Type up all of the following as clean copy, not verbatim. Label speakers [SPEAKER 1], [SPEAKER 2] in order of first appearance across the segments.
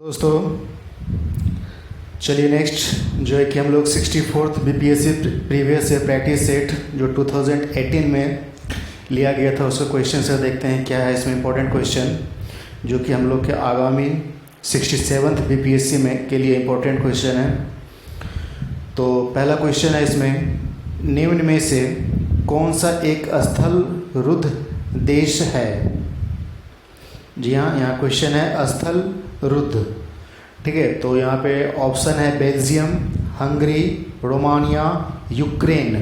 [SPEAKER 1] दोस्तों चलिए नेक्स्ट जो है कि हम लोग 64th BPSC previous year practice set जो 2018 में लिया गया था उसका क्वेश्चन से देखते हैं क्या है इसमें इम्पोर्टेंट क्वेश्चन जो कि हम लोग के आगामी 67th बीपीएससी में के लिए इम्पोर्टेंट क्वेश्चन है। तो पहला क्वेश्चन है इसमें, निम्न में से कौन सा एक स्थल रुद्ध देश है। जी हाँ, यहाँ क्वेश्चन है स्थल रुद्ध, ठीक है। तो यहाँ पे ऑप्शन है बेल्जियम, हंगरी, रोमानिया, यूक्रेन।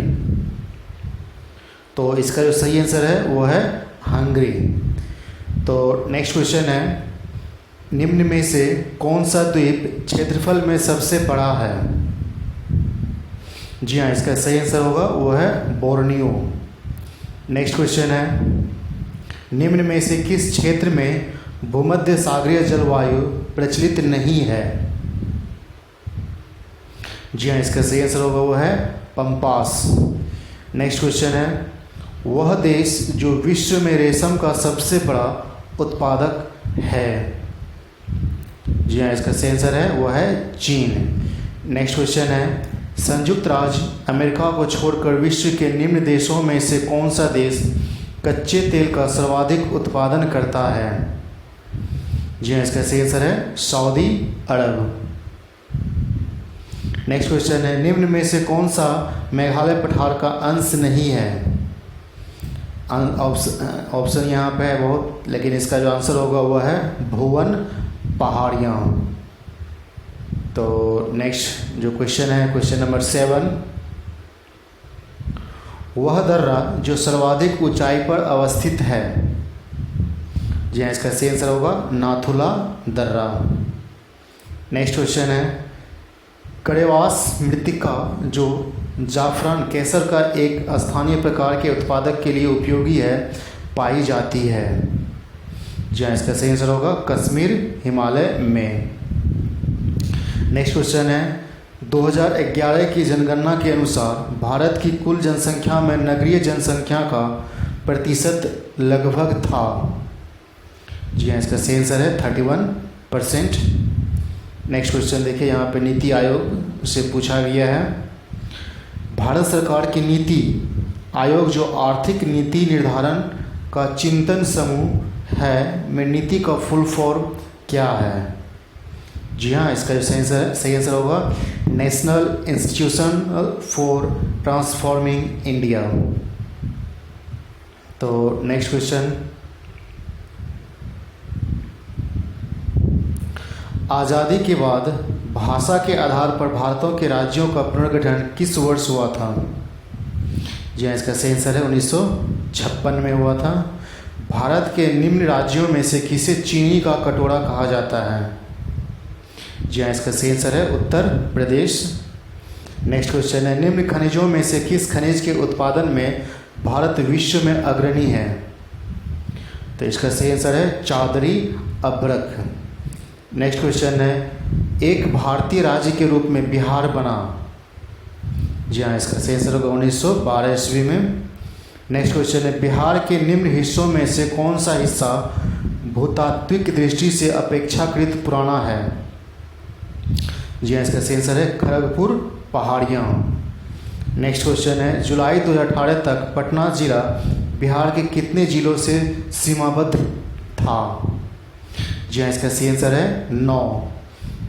[SPEAKER 1] तो इसका जो सही आंसर है वो है हंगरी। तो नेक्स्ट क्वेश्चन है, निम्न में से कौन सा द्वीप क्षेत्रफल में सबसे बड़ा है। जी हाँ, इसका सही आंसर होगा वो है बोर्नियो। नेक्स्ट क्वेश्चन है, निम्न में से किस क्षेत्र में भूमध्य सागरीय जलवायु प्रचलित नहीं है। जी हाँ, इसका सही आंसर होगा वो है पंपास। नेक्स्ट क्वेश्चन है, वह देश जो विश्व में रेशम का सबसे बड़ा उत्पादक है। जी हाँ, इसका सही आंसर है वो है चीन। नेक्स्ट क्वेश्चन है, संयुक्त राज्य अमेरिका को छोड़कर विश्व के निम्न देशों में से कौन सा देश कच्चे तेल का सर्वाधिक उत्पादन करता है। जी हाँ, इसका सही आंसर है सऊदी अरब। नेक्स्ट क्वेश्चन है, निम्न में से कौन सा मेघालय पठार का अंश नहीं है। ऑप्शन यहाँ पे है बहुत, लेकिन इसका जो आंसर होगा वह है भुवन पहाड़ियाँ। तो नेक्स्ट जो क्वेश्चन है क्वेश्चन नंबर 7, वह दर्रा जो सर्वाधिक ऊंचाई पर अवस्थित है। जी हाँ, इसका सही आंसर होगा नाथुला दर्रा। नेक्स्ट क्वेश्चन है, कड़ेवास मृत्तिका जो जाफरान केसर का एक स्थानीय प्रकार के उत्पादक के लिए उपयोगी है पाई जाती है। जी हाँ, इसका सही आंसर होगा कश्मीर हिमालय में। नेक्स्ट क्वेश्चन है, 2011 की जनगणना के अनुसार भारत की कुल जनसंख्या में नगरीय जनसंख्या का प्रतिशत लगभग था। जी हाँ, इसका सही आंसर है 31%। नेक्स्ट क्वेश्चन देखिए, यहाँ पे नीति आयोग से पूछा गया है, भारत सरकार की नीति आयोग जो आर्थिक नीति निर्धारण का चिंतन समूह है में नीति का फुल फॉर्म क्या है। जी हाँ, इसका जो सही आंसर होगा national institution for transforming India. तो नेक्स्ट क्वेश्चन, आज़ादी के बाद भाषा के आधार पर भारतों के राज्यों का पुनर्गठन किस वर्ष हुआ था। जी हाँ, इसका सही आंसर है 1956 में हुआ था। भारत के निम्न राज्यों में से किसे चीनी का कटोरा कहा जाता है। जी हाँ, इसका सही आंसर है उत्तर प्रदेश। नेक्स्ट क्वेश्चन है, निम्न खनिजों में से किस खनिज के उत्पादन में भारत विश्व में अग्रणी है। तो इसका सही आंसर है चादरी अभ्रक। नेक्स्ट क्वेश्चन है, एक भारतीय राज्य के रूप में बिहार बना। जी हाँ, इसका सही आंसर होगा 1912 ईस्वी में। नेक्स्ट क्वेश्चन है, बिहार के निम्न हिस्सों में से कौन सा हिस्सा भूतात्विक दृष्टि से अपेक्षाकृत पुराना है। जी हाँ, इसका सही आंसर है खड़गपुर पहाड़ियाँ। नेक्स्ट क्वेश्चन है, जुलाई 2018 तक पटना जिला बिहार के कितने जिलों से सीमाबद्ध था। जी हाँ, इसका सही आंसर है 9।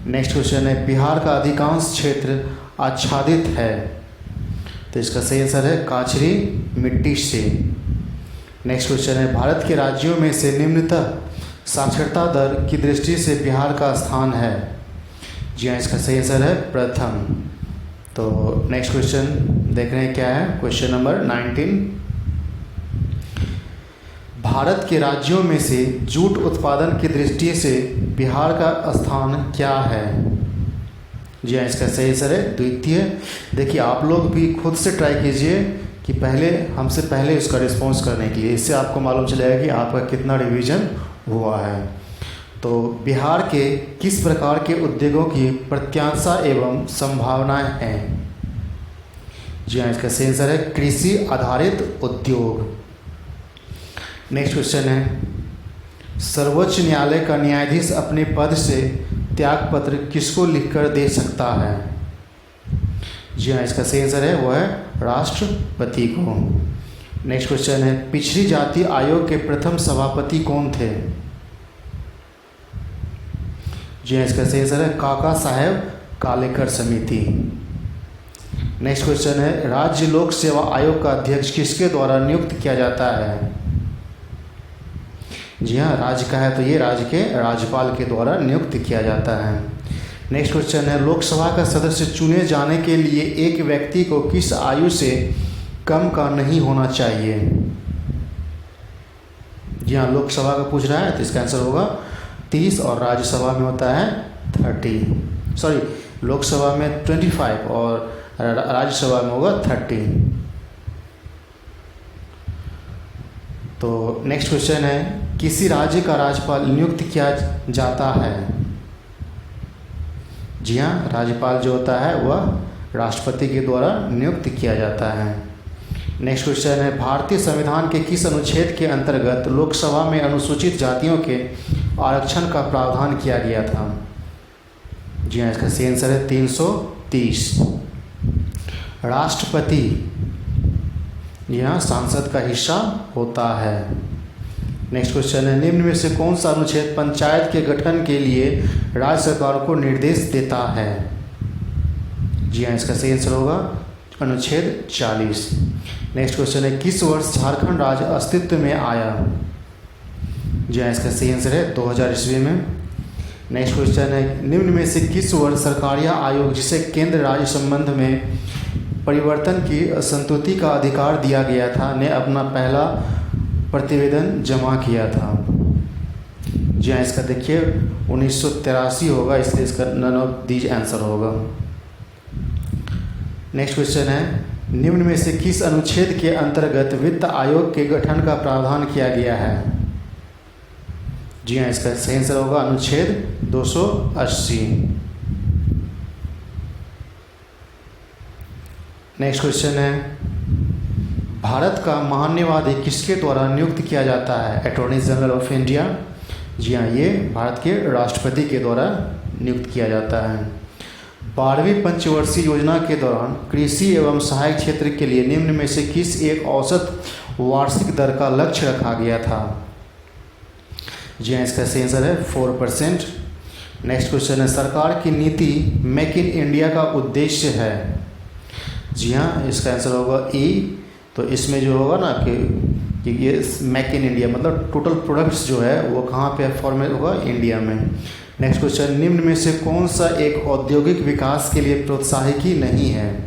[SPEAKER 1] नेक्स्ट क्वेश्चन है, बिहार का अधिकांश क्षेत्र आच्छादित है। तो इसका सही आंसर है काचरी मिट्टी से। नेक्स्ट क्वेश्चन है, भारत के राज्यों में से निम्नतः साक्षरता दर की दृष्टि से बिहार का स्थान है। जी हाँ, इसका सही आंसर है प्रथम। तो नेक्स्ट क्वेश्चन देख रहे हैं क्या है क्वेश्चन नंबर 19, भारत के राज्यों में से जूट उत्पादन की दृष्टि से बिहार का स्थान क्या है। जी हाँ, इसका सही आंसर है द्वितीय। देखिए, आप लोग भी खुद से ट्राई कीजिए कि हमसे पहले उसका रिस्पॉन्स करने के लिए, इससे आपको मालूम चलेगा कि आपका कितना रिवीजन हुआ है। तो बिहार के किस प्रकार के उद्योगों की प्रत्याशा एवं संभावनाएं हैं। जी हाँ, इसका सही आंसर है कृषि आधारित उद्योग। नेक्स्ट क्वेश्चन है, सर्वोच्च न्यायालय का न्यायाधीश अपने पद से त्यागपत्र किसको लिखकर दे सकता है? जी हाँ, इसका सही आंसर है वो है राष्ट्रपति को। नेक्स्ट क्वेश्चन है, पिछड़ी जाति आयोग के प्रथम सभापति कौन थे? जी हाँ, इसका सही आंसर है काका साहेब कालेकर समिति। नेक्स्ट क्वेश्चन है, राज्य लोक सेवा आयोग का अध्यक्ष किसके द्वारा नियुक्त किया जाता है? जी हाँ, राज्य का है तो ये राज्य के राज्यपाल के द्वारा नियुक्त किया जाता है। नेक्स्ट क्वेश्चन है, लोकसभा का सदस्य चुने जाने के लिए एक व्यक्ति को किस आयु से कम का नहीं होना चाहिए? जी हाँ, लोकसभा का पूछ रहा है तो इसका आंसर होगा 30 और राज्यसभा में होता है 30। सॉरी, लोकसभा में 25 और राज्यसभा में होगा 30। तो नेक्स्ट क्वेश्चन है, किसी राज्य का राज्यपाल नियुक्त किया जाता है? जी हाँ, राज्यपाल जो होता है वह राष्ट्रपति के द्वारा नियुक्त किया जाता है। नेक्स्ट क्वेश्चन है, भारतीय संविधान के किस अनुच्छेद के अंतर्गत लोकसभा में अनुसूचित जातियों के आरक्षण का प्रावधान किया गया था? जी हाँ, इसका सही आंसर है 330। राष्ट्रपति यह सांसद का हिस्सा होता है। नेक्स्ट क्वेश्चन है, निम्न में से कौन सा अनुच्छेद पंचायत के गठन के लिए राज्य सरकार को निर्देश देता है? जी हाँ, इसका सही आंसर होगा अनुच्छेद 40। नेक्स्ट क्वेश्चन है, किस वर्ष झारखंड राज्य अस्तित्व में आया? जी हाँ, इसका सही आंसर है 2000 ईस्वी में। नेक्स्ट क्वेश्चन है, निम्न में से किस वर्ष सरकारिया आयोग जिसे केंद्र राज्य संबंध में परिवर्तन की संतुति का अधिकार दिया गया था ने अपना पहला प्रतिवेदन जमा किया था? जी हाँ, इसका देखिए 1983 होगा, इसलिए इसका नन ऑफ दीज आंसर होगा। नेक्स्ट क्वेश्चन है, निम्न में से किस अनुच्छेद के अंतर्गत वित्त आयोग के गठन का प्रावधान किया गया है? जी हाँ, इसका सही आंसर होगा अनुच्छेद 280। नेक्स्ट क्वेश्चन है, भारत का महान्यायवादी किसके द्वारा नियुक्त किया जाता है? Attorney general of India. जी हाँ, ये भारत के राष्ट्रपति के द्वारा नियुक्त किया जाता है। 12वीं पंचवर्षीय योजना के दौरान कृषि एवं सहायक क्षेत्र के लिए निम्न में से किस एक औसत वार्षिक दर का लक्ष्य रखा गया था? जी हाँ, इसका सही आंसर है 4%। नेक्स्ट क्वेश्चन है, सरकार की नीति मेक इन इंडिया का उद्देश्य है? जी हाँ, इसका आंसर होगा ई। तो इसमें जो होगा ना कि ये मेक इन इंडिया मतलब टोटल प्रोडक्ट्स जो है वो कहाँ पे फॉर्मेट होगा? इंडिया में। नेक्स्ट क्वेश्चन, निम्न में से कौन सा एक औद्योगिक विकास के लिए प्रोत्साहकी नहीं है?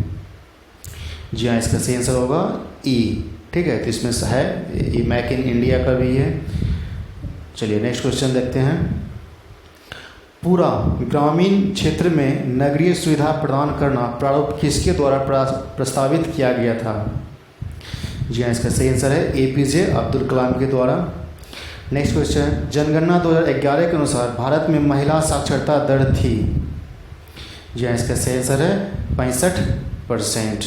[SPEAKER 1] जी हाँ, इसका सही आंसर होगा ई। ठीक है, तो इसमें है ये मेक इन इंडिया का भी है। चलिए नेक्स्ट क्वेश्चन देखते हैं। पूरा ग्रामीण क्षेत्र में नगरीय सुविधा प्रदान करना प्रारूप किसके द्वारा प्रस्तावित किया गया था? जी हाँ, इसका सही आंसर है एपीजे अब्दुल कलाम के द्वारा। नेक्स्ट क्वेश्चन, जनगणना 2011 के अनुसार भारत में महिला साक्षरता दर थी? जी हाँ, इसका सही आंसर है 65%।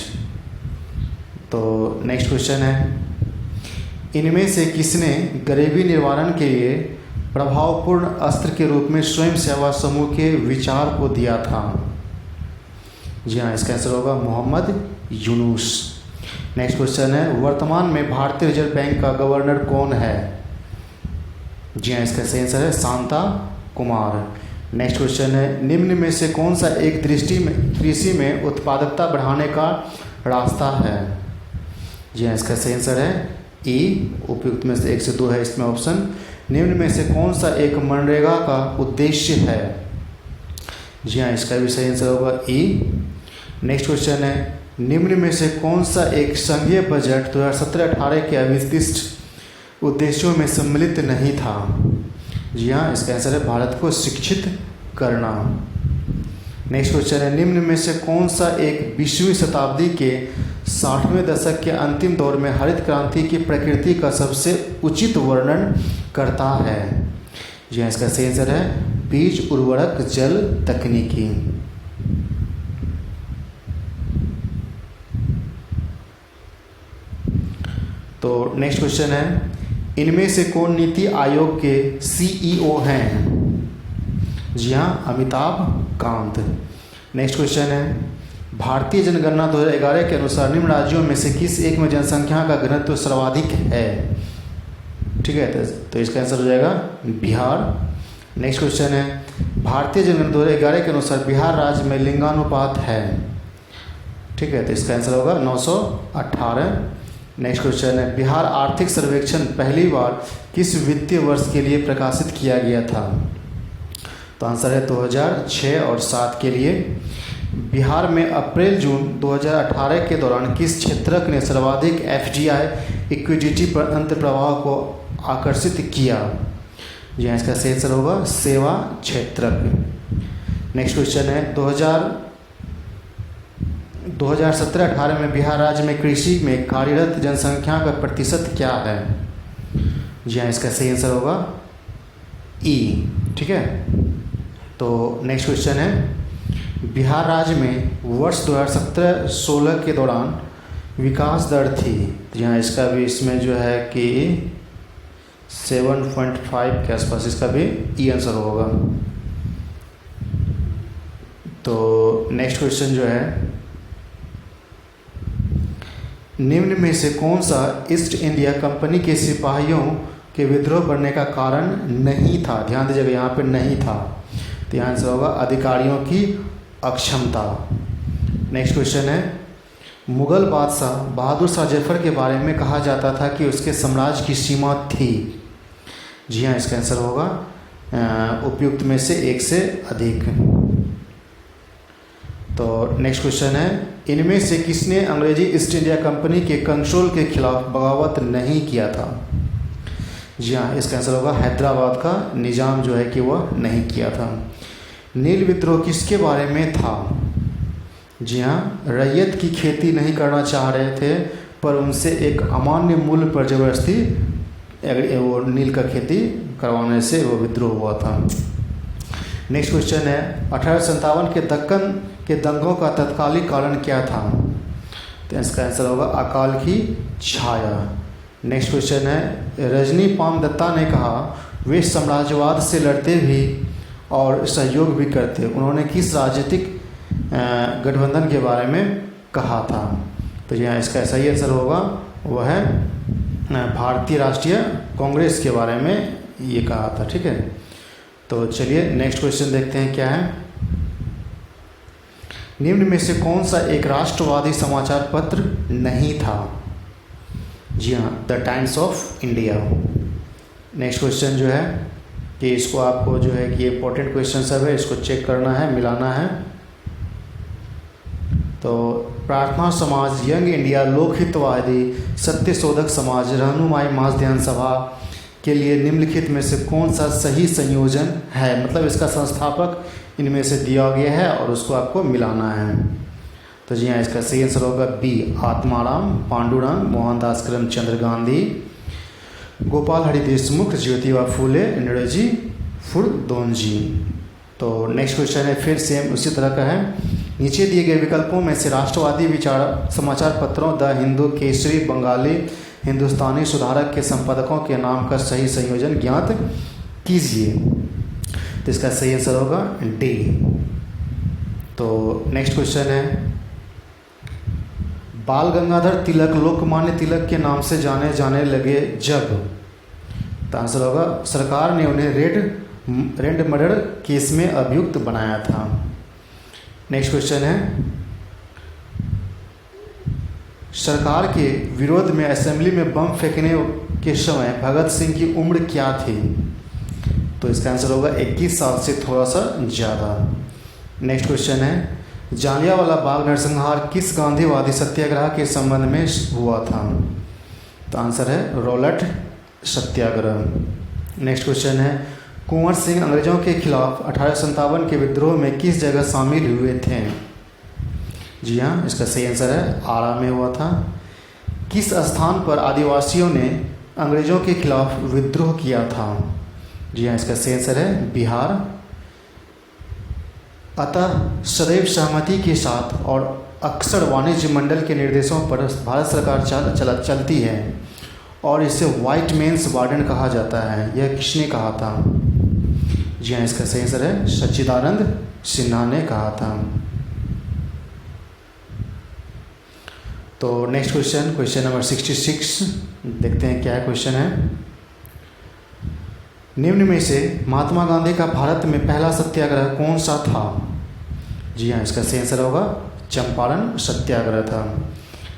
[SPEAKER 1] तो नेक्स्ट क्वेश्चन है, इनमें से किसने गरीबी निवारण के लिए प्रभावपूर्ण अस्त्र के रूप में स्वयं सेवा समूह के विचार को दिया था? जी हाँ, इसका आंसर होगा मोहम्मद यूनुस। नेक्स्ट क्वेश्चन है, वर्तमान में भारतीय रिजर्व बैंक का गवर्नर कौन है? जी हाँ, इसका सही आंसर है शांता कुमार। नेक्स्ट क्वेश्चन है, निम्न में से कौन सा एक कृषि में उत्पादकता बढ़ाने का रास्ता है? जी हाँ, इसका सही आंसर है ई। उपयुक्त में से 1 से 2 है इसमें ऑप्शन। निम्न में से कौन सा एक मनरेगा का उद्देश्य है? जी हाँ, इसका भी सही आंसर होगा ई। नेक्स्ट क्वेश्चन है, निम्न में से कौन सा एक संघीय बजट 2017-18 के अविशिष्ट उद्देश्यों में सम्मिलित नहीं था? जी हाँ, इसका आंसर है भारत को शिक्षित करना। नेक्स्ट क्वेश्चन है, निम्न में से कौन सा एक 20वीं शताब्दी के 60वें दशक के अंतिम दौर में हरित क्रांति की प्रकृति का सबसे उचित वर्णन करता है? जी हाँ, इसका सही आंसर है बीज उर्वरक जल तकनीकी। तो नेक्स्ट क्वेश्चन है, इनमें से कौन नीति आयोग के सीईओ हैं? जी हाँ, अमिताभ कांत। नेक्स्ट क्वेश्चन है, भारतीय जनगणना 2011 के अनुसार निम्न राज्यों में से किस एक में जनसंख्या का घनत्व सर्वाधिक है? ठीक है, तो इसका आंसर हो जाएगा बिहार। नेक्स्ट क्वेश्चन है, भारतीय जनगणना 2011 के अनुसार बिहार राज्य में लिंगानुपात है? ठीक है, तो इसका आंसर होगा 918। नेक्स्ट क्वेश्चन है, बिहार आर्थिक सर्वेक्षण पहली बार किस वित्तीय वर्ष के लिए प्रकाशित किया गया था? तो आंसर है 2006 और 2007 के लिए। बिहार में अप्रैल जून 2018 के दौरान किस क्षेत्रक ने सर्वाधिक एफडीआई इक्विटी पर अंतर्प्रवाह को आकर्षित किया? जी हाँ, इसका सही आंसर होगा सेवा क्षेत्रक। नेक्स्ट क्वेश्चन है, 2017-18 में बिहार राज्य में कृषि में कार्यरत जनसंख्या का प्रतिशत क्या है? जी हाँ, इसका सही आंसर होगा ई। ठीक है, तो नेक्स्ट क्वेश्चन है, बिहार राज्य में वर्ष 2017-16 के दौरान विकास दर थी? जी हाँ, इसका भी इसमें जो है कि 7.5 के आसपास इसका भी ई आंसर होगा। तो नेक्स्ट क्वेश्चन जो है, निम्न में से कौन सा ईस्ट इंडिया कंपनी के सिपाहियों के विद्रोह करने का कारण नहीं था? ध्यान दीजिएगा, यहाँ पे नहीं था, तो यहाँ आंसर होगा अधिकारियों की अक्षमता। नेक्स्ट क्वेश्चन है, मुगल बादशाह बहादुर शाह जफर के बारे में कहा जाता था कि उसके साम्राज्य की सीमा थी? जी हाँ, इसका आंसर होगा उपयुक्त में से एक से अधिक। तो नेक्स्ट क्वेश्चन है, इनमें से किसने अंग्रेजी ईस्ट इंडिया कंपनी के कंट्रोल के खिलाफ बगावत नहीं किया था? जी हाँ, इसका आंसर होगा हैदराबाद का निज़ाम जो है कि वह नहीं किया था। नील विद्रोह किसके बारे में था? जी हाँ, रैयत की खेती नहीं करना चाह रहे थे, पर उनसे एक अमान्य मूल्य पर जबरदस्ती वो नील का खेती करवाने से वो विद्रोह हुआ था। नेक्स्ट क्वेश्चन है, 1857 के दक्कन के दंगों का तत्कालिक कारण क्या था? तो इसका आंसर होगा अकाल की छाया। नेक्स्ट क्वेश्चन है, रजनी पाम दत्ता ने कहा वे साम्राज्यवाद से लड़ते भी और सहयोग भी करते, उन्होंने किस राजनीतिक गठबंधन के बारे में कहा था? तो यहाँ इसका सही आंसर होगा वह है भारतीय राष्ट्रीय कांग्रेस के बारे में ये कहा था। ठीक है, तो चलिए नेक्स्ट क्वेश्चन देखते हैं क्या है। निम्न में से कौन सा एक राष्ट्रवादी समाचार पत्र नहीं था? जी हाँ, the times of India. Next question जो है कि इसको आपको जो है कि इंपॉर्टेंट क्वेश्चन सब है, इसको चेक करना है, मिलाना है। तो प्रार्थना समाज, यंग इंडिया, लोकहितवादी, सत्यशोधक समाज, रहनुमाई महासध्यान सभा के लिए निम्नलिखित में से कौन सा सही संयोजन है? मतलब इसका संस्थापक इनमें से दिया गया है और उसको आपको मिलाना है। तो जी हाँ, इसका सही आंसर होगा बी, आत्माराम, पांडुरंग, मोहनदास करमचंद गांधी, गोपाल हरि देशमुख, ज्योतिबा फूले, नरोजी फुरदोंजी। तो नेक्स्ट क्वेश्चन है फिर सेम उसी तरह का है। नीचे दिए गए विकल्पों में से राष्ट्रवादी विचार समाचार पत्रों द हिंदू, केसरी, बंगाली, हिंदुस्तानी सुधारक के संपादकों के नाम का सही संयोजन ज्ञात कीजिए। तो इसका सही आंसर होगा डी। तो नेक्स्ट क्वेश्चन है, बाल गंगाधर तिलक लोकमान्य तिलक के नाम से जाने जाने लगे जब? तो आंसर होगा सरकार ने उन्हें रेड मर्डर केस में अभियुक्त बनाया था। नेक्स्ट क्वेश्चन है, सरकार के विरोध में असेंबली में बम फेंकने के समय भगत सिंह की उम्र क्या थी? तो इसका आंसर होगा 21 साल से थोड़ा सा ज़्यादा। नेक्स्ट क्वेश्चन है, जालियांवाला बाग नरसंहार किस गांधीवादी सत्याग्रह के संबंध में हुआ था? तो आंसर है रॉलेट सत्याग्रह। नेक्स्ट क्वेश्चन है, कुंवर सिंह अंग्रेजों के खिलाफ 1857 के विद्रोह में किस जगह शामिल हुए थे? जी हाँ, इसका सही आंसर है आरा में हुआ था। किस स्थान पर आदिवासियों ने अंग्रेजों के खिलाफ विद्रोह किया था? जी हाँ, इसका सही आंसर है बिहार। अतः सदैव सहमति के साथ और अक्सर वाणिज्य मंडल के निर्देशों पर भारत सरकार चलती है और इसे व्हाइट मेन्स वार्डन कहा जाता है। यह किसने कहा था? जी हाँ, इसका सही आंसर है सच्चिदानंद सिन्हा ने कहा था। तो नेक्स्ट क्वेश्चन, क्वेश्चन नंबर 66, देखते हैं क्या क्वेश्चन है। निम्न में से महात्मा गांधी का भारत में पहला सत्याग्रह कौन सा था? जी हाँ, इसका सही आंसर होगा चंपारण सत्याग्रह था।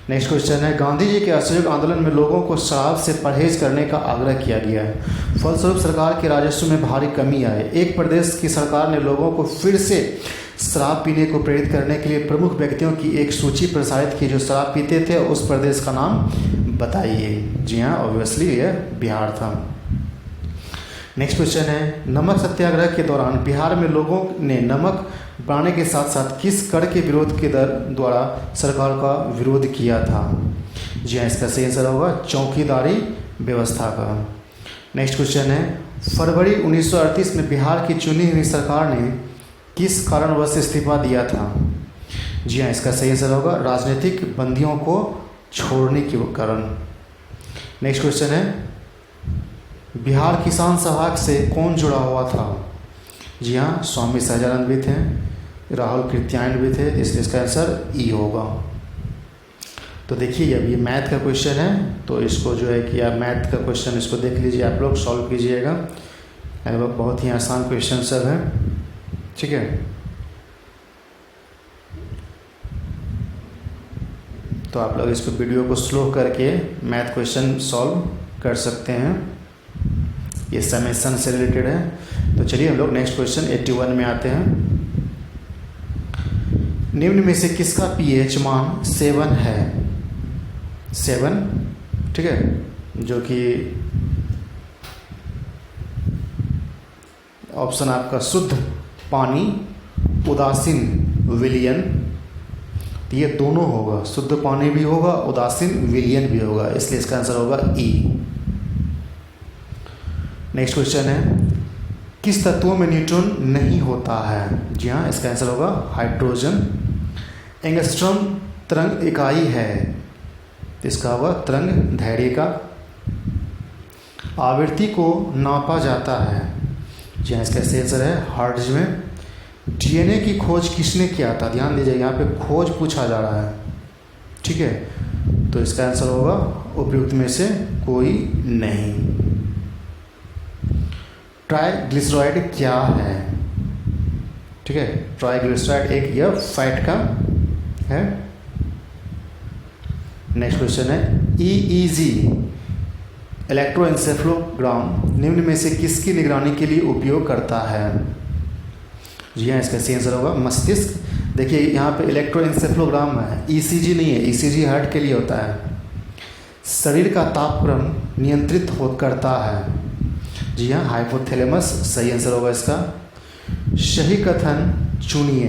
[SPEAKER 1] नेक्स्ट क्वेश्चन है, गांधी जी के असहयोग आंदोलन में लोगों को शराब से परहेज करने का आग्रह किया गया है। फलस्वरूप सरकार के राजस्व में भारी कमी आई। एक प्रदेश की सरकार ने लोगों को फिर से शराब पीने को प्रेरित करने के लिए प्रमुख व्यक्तियों की एक सूची प्रसारित की जो शराब पीते थे। उस प्रदेश का नाम बताइए। जी हाँ, ऑब्वियसली यह बिहार था। नेक्स्ट क्वेश्चन है, नमक सत्याग्रह के दौरान बिहार में लोगों ने नमक बढ़ाने के साथ साथ किस कर के विरोध के द्वारा सरकार का विरोध किया था? जी हाँ, इसका सही आंसर होगा चौकीदारी व्यवस्था का। नेक्स्ट क्वेश्चन है, फरवरी 1938 में बिहार की चुनी हुई सरकार ने किस कारणवश इस्तीफा दिया था? जी हाँ, इसका सही आंसर होगा राजनीतिक बंदियों को छोड़ने के कारण। नेक्स्ट क्वेश्चन है, बिहार किसान सभा से कौन जुड़ा हुआ था? जी हाँ, स्वामी सहजानंद भी थे, राहुल कृत्यायन भी थे, इसलिए इसका आंसर ई होगा। तो देखिए, अब ये मैथ का क्वेश्चन है, तो इसको जो है कि आप मैथ का क्वेश्चन इसको देख लीजिए, आप लोग सॉल्व कीजिएगा। लगभग बहुत ही आसान क्वेश्चन सब है, ठीक है। तो आप लोग इसको वीडियो को स्लो करके मैथ क्वेश्चन सॉल्व कर सकते हैं, ये समेशन से रिलेटेड है। तो चलिए हम लोग नेक्स्ट क्वेश्चन 81 में आते हैं। निम्न में से किसका पीएच मान 7 है? 7, ठीक है, जो कि ऑप्शन आपका शुद्ध पानी, उदासीन विलयन, तो ये दोनों होगा, शुद्ध पानी भी होगा, उदासीन विलयन भी होगा, इसलिए इसका आंसर होगा ई। नेक्स्ट क्वेश्चन है, किस तत्वों में न्यूट्रॉन नहीं होता है? जी हाँ, इसका आंसर होगा हाइड्रोजन। एंगस्ट्रॉम तरंग इकाई है, इसका होगा तरंग धैर्य का। आवृत्ति को नापा जाता है, जी हाँ, इसका सही आंसर है हर्ट्ज में। डीएनए की खोज किसने किया था? ध्यान दीजिए, यहाँ पे खोज पूछा जा रहा है, ठीक है, तो इसका आंसर होगा उपयुक्त में से कोई नहीं। ट्राइग्लिसराइड क्या है? ठीक है, ट्राइग्लिसराइड एक यह फैट का है। नेक्स्ट क्वेश्चन है, ईईजी इलेक्ट्रोएन्सेफलोग्राम निम्न में से किसकी निगरानी के लिए उपयोग करता है? जी हाँ, इसका सही आंसर होगा मस्तिष्क। देखिए यहाँ पे इलेक्ट्रोएन्सेफलोग्राम है, ईसीजी नहीं है, ईसीजी हार्ट के लिए होता है। शरीर का तापक्रम नियंत्रित करता है, जी हाँ, हाइपोथैलेमस सही आंसर होगा इसका। सही कथन चुनिए।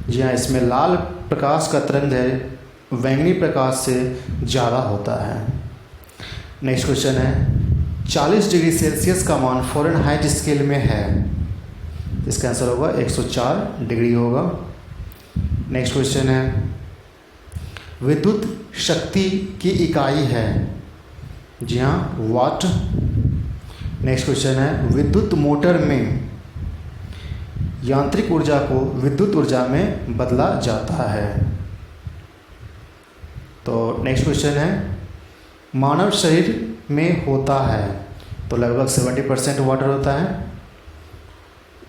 [SPEAKER 1] जी हाँ, इसमें लाल प्रकाश का तरंगदैर्घ्य बैंगनी प्रकाश से ज़्यादा होता है। नेक्स्ट क्वेश्चन है, 40 डिग्री सेल्सियस का मान फ़ारेनहाइट स्केल में है, इसका आंसर होगा 104 डिग्री होगा। नेक्स्ट क्वेश्चन है, विद्युत शक्ति की इकाई है, जी हाँ, वाट। नेक्स्ट क्वेश्चन है, विद्युत मोटर में यांत्रिक ऊर्जा को विद्युत ऊर्जा में बदला जाता है। तो नेक्स्ट क्वेश्चन है, मानव शरीर में होता है, तो लगभग 70% वाटर होता है।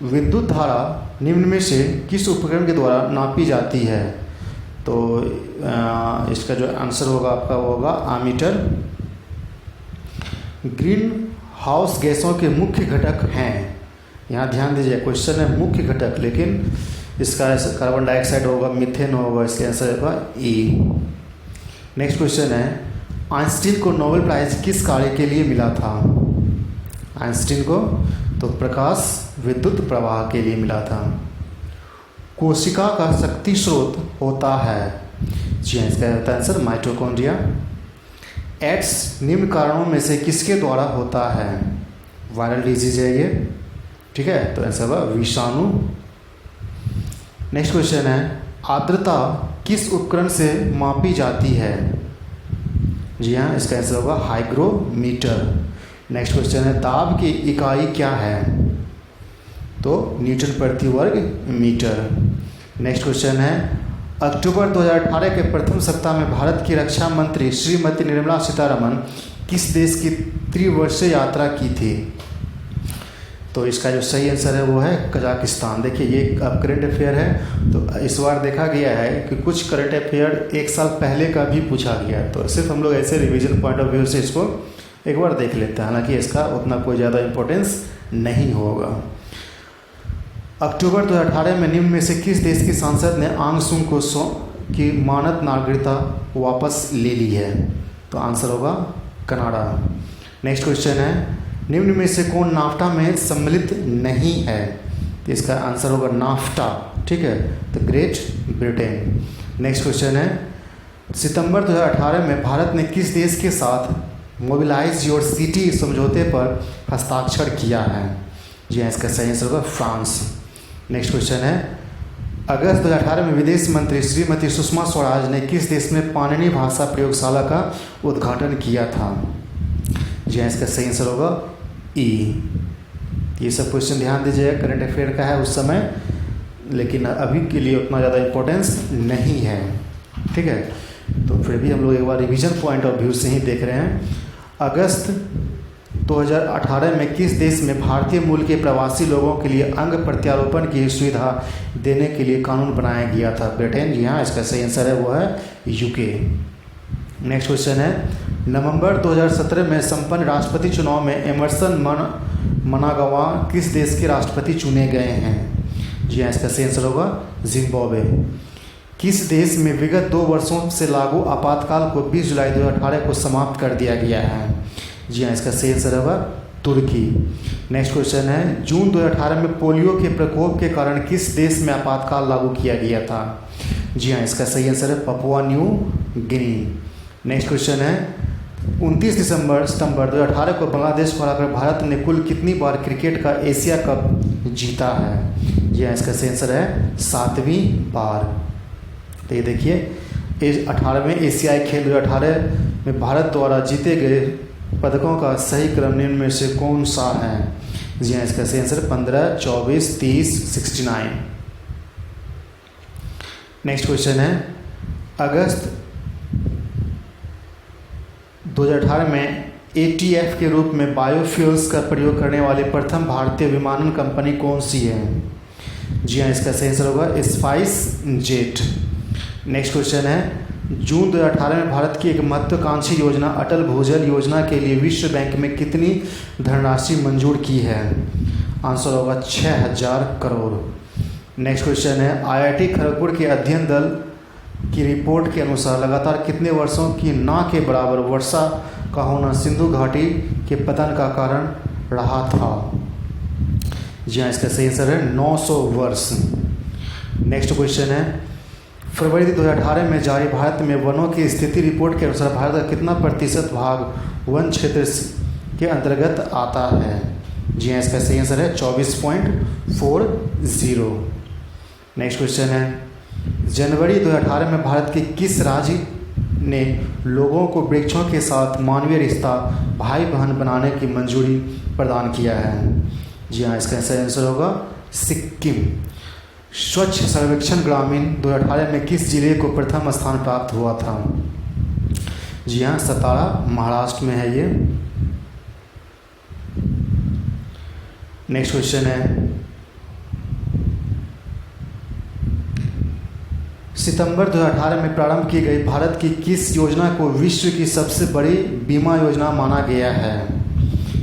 [SPEAKER 1] विद्युत धारा निम्न में से किस उपकरण के द्वारा नापी जाती है? तो इसका जो आंसर होगा आपका वो होगा एमीटर। ग्रीन हाउस गैसों के मुख्य घटक हैं, यहाँ ध्यान दीजिए, क्वेश्चन है मुख्य घटक, लेकिन इसका कार्बन डाइऑक्साइड होगा, मीथेन होगा, इसके आंसर होगा ई। नेक्स्ट क्वेश्चन है, आइंस्टीन को नोबेल प्राइज किस कार्य के लिए मिला था? आइंस्टीन को तो प्रकाश विद्युत प्रवाह के लिए मिला था। कोशिका का शक्ति स्रोत होता है, जी हाँ, इसका होता है आंसर माइटोकॉन्ड्रिया। एड्स निम्न कारणों में से किसके द्वारा होता है? वायरल डिजीज है ये, ठीक है, तो आंसर होगा विषाणु। नेक्स्ट क्वेश्चन है, आर्द्रता किस उपकरण से मापी जाती है? जी हाँ, इसका आंसर होगा हाइग्रोमीटर। नेक्स्ट क्वेश्चन है, दाब की इकाई क्या है? तो न्यूटन प्रति वर्ग मीटर। नेक्स्ट क्वेश्चन है, अक्टूबर 2018 के प्रथम सप्ताह में भारत की रक्षा मंत्री श्रीमती निर्मला सीतारमण किस देश की त्रिवर्षीय यात्रा की थी? तो इसका जो सही आंसर है वो है कजाकिस्तान। देखिए ये अब करंट अफेयर है, तो इस बार देखा गया है कि कुछ करंट अफेयर एक साल पहले का भी पूछा गया है, तो सिर्फ हम लोग ऐसे रिवीजन पॉइंट ऑफ व्यू से इसको एक बार देख लेते हैं, हालांकि इसका उतना कोई ज़्यादा इम्पोर्टेंस नहीं होगा। अक्टूबर 2018 में निम्न में से किस देश की संसद ने आंग सुंग को की मानद नागरिकता वापस ले ली है? तो आंसर होगा कनाडा। नेक्स्ट क्वेश्चन है, निम्न में से कौन नाफ्टा में सम्मिलित नहीं है? तो इसका आंसर होगा नाफ्टा, ठीक है, तो ग्रेट ब्रिटेन। नेक्स्ट क्वेश्चन है, सितंबर 2018 में भारत ने किस देश के साथ मोबिलाइज योर सिटी समझौते पर हस्ताक्षर किया है? जी हाँ, इसका सही आंसर होगा फ्रांस। नेक्स्ट क्वेश्चन है, अगस्त 2018 में विदेश मंत्री श्रीमती सुषमा स्वराज ने किस देश में पाणिनि भाषा प्रयोगशाला का उद्घाटन किया था? जी हाँ, इसका सही आंसर होगा ई। ये सब क्वेश्चन ध्यान दीजिएगा, करंट अफेयर का है उस समय, लेकिन अभी के लिए उतना ज़्यादा इम्पोर्टेंस नहीं है, ठीक है। तो फिर भी हम लोग एक बार रिवीजन पॉइंट ऑफ व्यू से ही देख रहे हैं। अगस्त 2018 में किस देश में भारतीय मूल के प्रवासी लोगों के लिए अंग प्रत्यारोपण की सुविधा देने के लिए कानून बनाया गया था? ब्रिटेन। जी हाँ, इसका सही आंसर है वो है यूके। नेक्स्ट क्वेश्चन है, नवंबर 2017 में संपन्न राष्ट्रपति चुनाव में एमरसन मनागवा किस देश के राष्ट्रपति चुने गए हैं? जी हाँ, इसका सही आंसर होगा जिम्बाब्वे। किस देश में विगत 2 वर्षों से लागू आपातकाल को 20 जुलाई 2018 को समाप्त कर दिया गया है? जी हाँ, इसका सही आंसर होगा तुर्की। नेक्स्ट क्वेश्चन है, जून 2018 में पोलियो के प्रकोप के कारण किस देश में आपातकाल लागू किया गया था? जी हाँ, इसका सही आंसर है Papua New Guinea. Next question है, 29 सितंबर 2018 को बांग्लादेश को हराकर भारत ने कुल कितनी बार क्रिकेट का एशिया कप जीता है? जी हाँ, इसका सही आंसर है 7वीं बार। तो ये देखिए, 18वें एशियाई खेल 2018 में भारत द्वारा जीते गए पदकों का सही क्रम निम्न में से कौन सा है? जी हाँ, इसका सही आंसर 15, 24, 30, 69। नेक्स्ट क्वेश्चन है, अगस्त 2018 में ATF के रूप में बायोफ्यूल्स का प्रयोग करने वाली प्रथम भारतीय विमानन कंपनी कौन सी है? जी हाँ, इसका सही आंसर होगा स्पाइस जेट। नेक्स्ट क्वेश्चन है, जून 2018 में भारत की एक महत्वाकांक्षी योजना अटल भूजल योजना के लिए विश्व बैंक में कितनी धनराशि मंजूर की है? आंसर होगा 6000 करोड़। नेक्स्ट क्वेश्चन है, IIT खड़गपुर के अध्ययन दल की रिपोर्ट के अनुसार लगातार कितने वर्षों की ना के बराबर वर्षा का होना सिंधु घाटी के पतन का कारण रहा था? जी हाँ, इसका सही आंसर है 900 वर्ष। नेक्स्ट क्वेश्चन है, फरवरी 2018 में जारी भारत में वनों की स्थिति रिपोर्ट के अनुसार भारत का कितना प्रतिशत भाग वन क्षेत्र के अंतर्गत आता है? जी हाँ, इसका सही आंसर है 24.40। नेक्स्ट क्वेश्चन है, जनवरी 2018 में भारत के किस राज्य ने लोगों को वृक्षों के साथ मानवीय रिश्ता भाई बहन बनाने की मंजूरी प्रदान किया है? जी हाँ, इसका सही आंसर होगा सिक्किम। स्वच्छ सर्वेक्षण ग्रामीण 2018 में किस जिले को प्रथम स्थान प्राप्त हुआ था? जी हाँ, सतारा महाराष्ट्र में है ये। नेक्स्ट क्वेश्चन है, सितंबर 2018 में प्रारंभ की गई भारत की किस योजना को विश्व की सबसे बड़ी बीमा योजना माना गया है?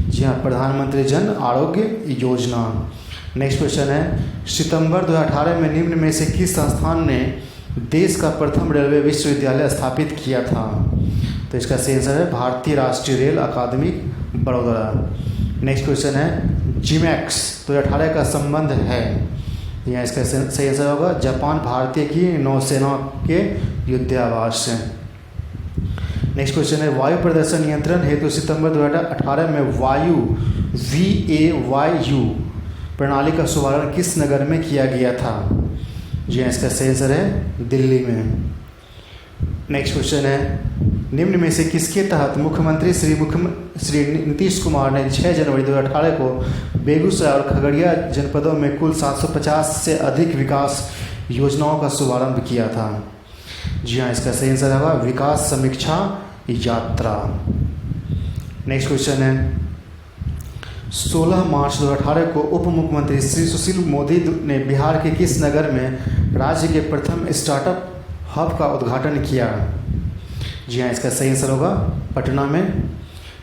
[SPEAKER 1] जी हाँ, प्रधानमंत्री जन आरोग्य योजना। नेक्स्ट क्वेश्चन है, सितंबर 2018 में निम्न में से किस संस्थान ने देश का प्रथम रेलवे विश्वविद्यालय स्थापित किया था? तो इसका सही आंसर है भारतीय राष्ट्रीय रेल अकादमी बड़ौदा। नेक्स्ट क्वेश्चन है, जिमैक्स 2018 का संबंध है? यहाँ इसका सही आंसर होगा जापान भारतीय की नौसेना के युद्धाभ्यास से। नेक्स्ट क्वेश्चन है, वायु प्रदूषण नियंत्रण हेतु सितंबर 2018 में वायु VAYU प्रणाली का शुभारंभ किस नगर में किया गया था? जी हाँ, इसका सही आंसर है दिल्ली में। नेक्स्ट क्वेश्चन है, निम्न में से किसके तहत मुख्यमंत्री श्री नीतीश कुमार ने 6 जनवरी 2018 को बेगूसराय और खगड़िया जनपदों में कुल 750 से अधिक विकास योजनाओं का शुभारंभ किया था? जी हाँ, इसका सही आंसर होगा विकास समीक्षा यात्रा। नेक्स्ट क्वेश्चन है, 16 मार्च 2018 को उप मुख्यमंत्री श्री सुशील मोदी ने बिहार के किस नगर में राज्य के प्रथम स्टार्टअप हब का उद्घाटन किया? जी हाँ, इसका सही आंसर होगा पटना में।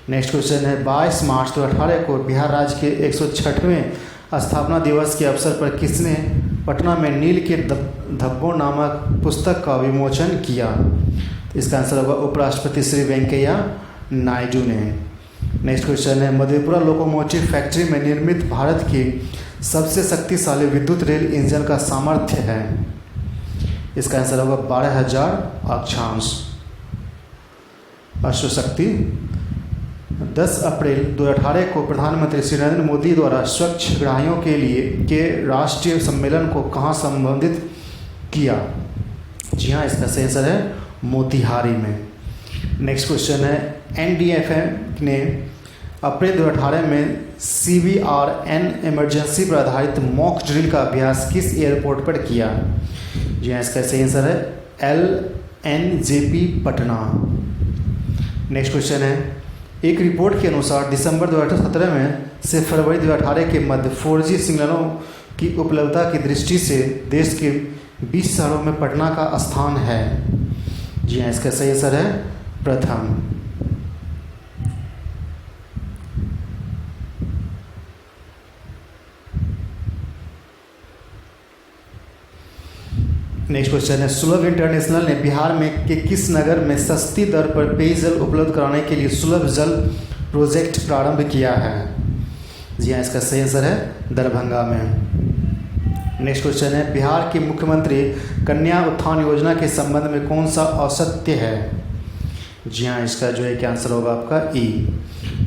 [SPEAKER 1] नेक्स्ट क्वेश्चन है, 22 मार्च 2018 को बिहार राज्य के 106वें स्थापना दिवस के अवसर पर किसने पटना में नील के धब्बों नामक पुस्तक का विमोचन किया? इसका आंसर होगा उपराष्ट्रपति श्री वेंकैया नायडू ने। नेक्स्ट क्वेश्चन है, मधेपुरा लोकोमोटिव फैक्ट्री में निर्मित भारत की सबसे शक्तिशाली विद्युत रेल इंजन का सामर्थ्य है? इसका आंसर होगा 12,000 अक्षांश अश्वशक्ति। 10 अप्रैल 2018 को प्रधानमंत्री श्री नरेंद्र मोदी द्वारा स्वच्छ ग्राहियों के लिए के राष्ट्रीय सम्मेलन को कहाँ संबोधित किया? जी हाँ, इसका सही आंसर है मोतिहारी में। नेक्स्ट क्वेश्चन है, NDFM ने अप्रैल 2018 में CBRN इमरजेंसी पर आधारित मॉक ड्रिल का अभ्यास किस एयरपोर्ट पर किया? जी हाँ, इसका सही आंसर है LNJP पटना। नेक्स्ट क्वेश्चन है, एक रिपोर्ट के अनुसार दिसंबर 2017 में से फरवरी 2018 के मध्य 4G सिग्नलों की उपलब्धता की दृष्टि से देश के 20 शहरों में पटना का स्थान है। जी हाँ, इसका सही आंसर है प्रथम। नेक्स्ट क्वेश्चन है, सुलभ इंटरनेशनल ने बिहार में के किस नगर में सस्ती दर पर पेयजल उपलब्ध कराने के लिए सुलभ जल प्रोजेक्ट प्रारंभ किया है? जी हाँ, इसका सही आंसर है दरभंगा में। नेक्स्ट क्वेश्चन है, बिहार के मुख्यमंत्री कन्या उत्थान योजना के संबंध में कौन सा औसत्य है? जी हाँ, इसका जो है क्या आंसर होगा आपका ई।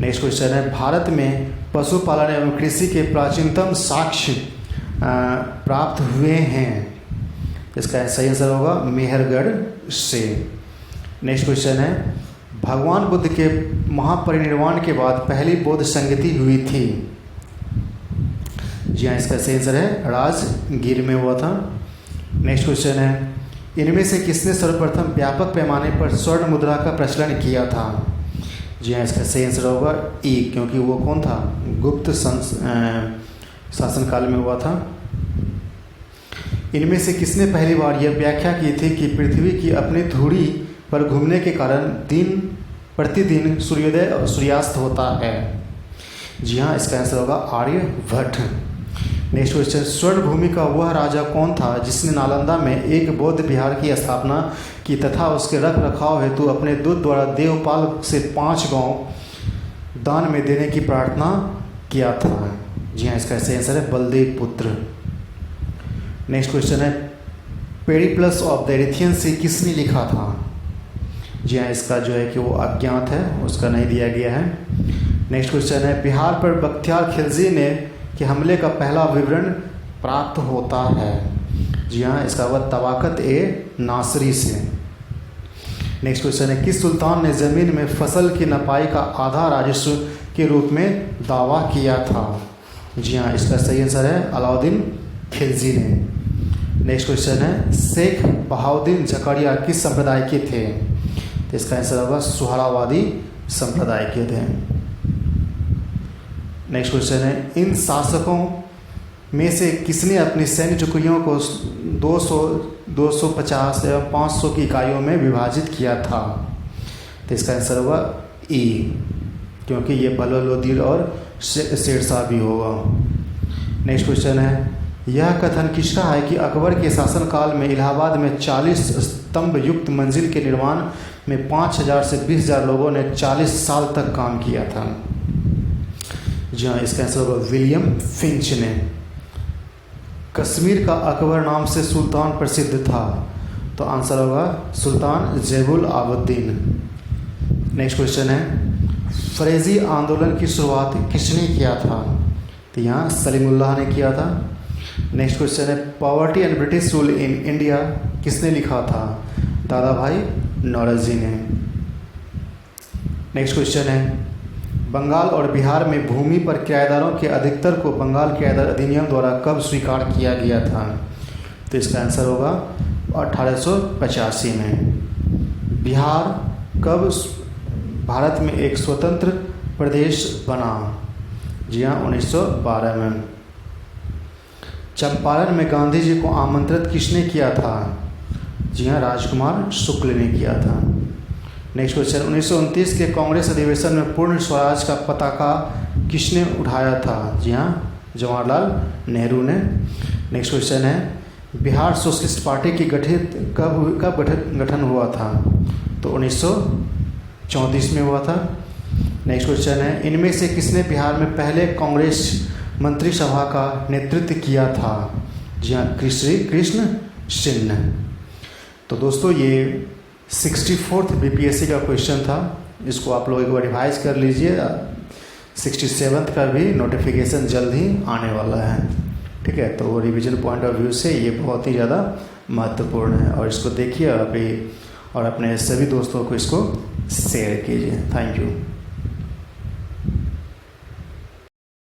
[SPEAKER 1] नेक्स्ट क्वेश्चन है, भारत में पशुपालन एवं कृषि के प्राचीनतम साक्ष्य प्राप्त हुए हैं? इसका सही आंसर होगा मेहरगढ़ से। नेक्स्ट क्वेश्चन है, भगवान बुद्ध के महापरिनिर्वाण के बाद पहली बौद्ध संगति हुई थी? जी हाँ, इसका सही आंसर है राजगीर में हुआ था। नेक्स्ट क्वेश्चन है, इनमें से किसने सर्वप्रथम व्यापक पैमाने पर स्वर्ण मुद्रा का प्रचलन किया था? जी हाँ, इसका सही आंसर होगा ई, क्योंकि वो कौन था? गुप्त शासनकाल में हुआ था। इनमें से किसने पहली बार यह व्याख्या की थी कि पृथ्वी की अपनी धुरी पर घूमने के कारण प्रतिदिन सूर्योदय और सूर्यास्त होता है? जी हाँ, इसका आंसर होगा आर्यभट्ट। नेक्स्ट क्वेश्चन, स्वर्ण भूमि का वह राजा कौन था जिसने नालंदा में एक बौद्ध विहार की स्थापना की तथा उसके रख रखाव हेतु अपने दूत द्वारा देवपाल से 5 गांव दान में देने की प्रार्थना किया था? जी हाँ, इसका सही आंसर है बलदेव पुत्र। नेक्स्ट क्वेश्चन है, पेरिप्लस ऑफ द एरिथियन सी किसने लिखा था? जी हाँ, इसका जो है कि वो अज्ञात है, उसका नहीं दिया गया है। नेक्स्ट क्वेश्चन है, बिहार पर बख्तियार खिलजी ने के हमले का पहला विवरण प्राप्त होता है? जी हाँ, इसका वह तवाकत ए नासरी से। नेक्स्ट क्वेश्चन है, किस सुल्तान ने ज़मीन में फसल की नपाई का आधा राजस्व के रूप में दावा किया था? जी हाँ, इसका सही आंसर है अलाउद्दीन खिलजी ने। नेक्स्ट क्वेश्चन है, शेख बहाउद्दीन जकरिया किस संप्रदाय के थे? तो इसका आंसर होगा सुहरावादी संप्रदाय के थे। नेक्स्ट क्वेश्चन है, इन शासकों में से किसने अपनी सैन्य टुकड़ियों को 200, 250 एवं 500 की इकाइयों में विभाजित किया था? तो इसका आंसर होगा ई, क्योंकि ये बल्लभ लोधी और शेरशाह भी होगा। नेक्स्ट क्वेश्चन है, यह कथन किसका है कि अकबर के शासनकाल में इलाहाबाद में 40 स्तंभ युक्त मंजिल के निर्माण में 5,000 से 20,000 लोगों ने 40 साल तक काम किया था? जी हाँ, इसका आंसर होगा विलियम फिंच ने। कश्मीर का अकबर नाम से सुल्तान प्रसिद्ध था? तो आंसर होगा सुल्तान जैबुल आबुद्दीन। नेक्स्ट क्वेश्चन है, फरेजी आंदोलन की शुरुआत किसने किया था? तो यहाँ सलीमुल्लाह ने किया था। नेक्स्ट क्वेश्चन है, poverty and British rule in India किसने लिखा था? दादा भाई नौरोजी ने। नेक्स्ट क्वेश्चन है, बंगाल और बिहार में भूमि पर किराएदारों के अधिकतर को बंगाल किराएदार अधिनियम द्वारा कब स्वीकार किया गया था? तो इसका आंसर होगा 1885 में। बिहार कब भारत में एक स्वतंत्र प्रदेश बना? जी हाँ, 1912 में। चंपारण में गांधी जी को आमंत्रित किसने किया था? जी हाँ, राजकुमार शुक्ल ने किया था। नेक्स्ट क्वेश्चन, 1929 के कांग्रेस अधिवेशन में पूर्ण स्वराज का पताका किसने उठाया था? जी हाँ, जवाहरलाल नेहरू ने। नेक्स्ट क्वेश्चन है, बिहार सोशलिस्ट पार्टी की कब गठन हुआ था? तो 1934 में हुआ था। नेक्स्ट क्वेश्चन है, इनमें से किसने बिहार में पहले कांग्रेस मंत्रिसभा का नेतृत्व किया था? जी हाँ, श्री कृष्ण सिन्हा। तो दोस्तों ये 64th बीपीएससी का क्वेश्चन था, इसको आप लोग एक बार रिवाइज कर लीजिए। 67th का भी नोटिफिकेशन जल्द ही आने वाला है, ठीक है। तो रिवीजन पॉइंट ऑफ व्यू से ये बहुत ही ज़्यादा महत्वपूर्ण है, और इसको देखिए अभी और अपने सभी दोस्तों को इसको शेयर कीजिए। Thank you.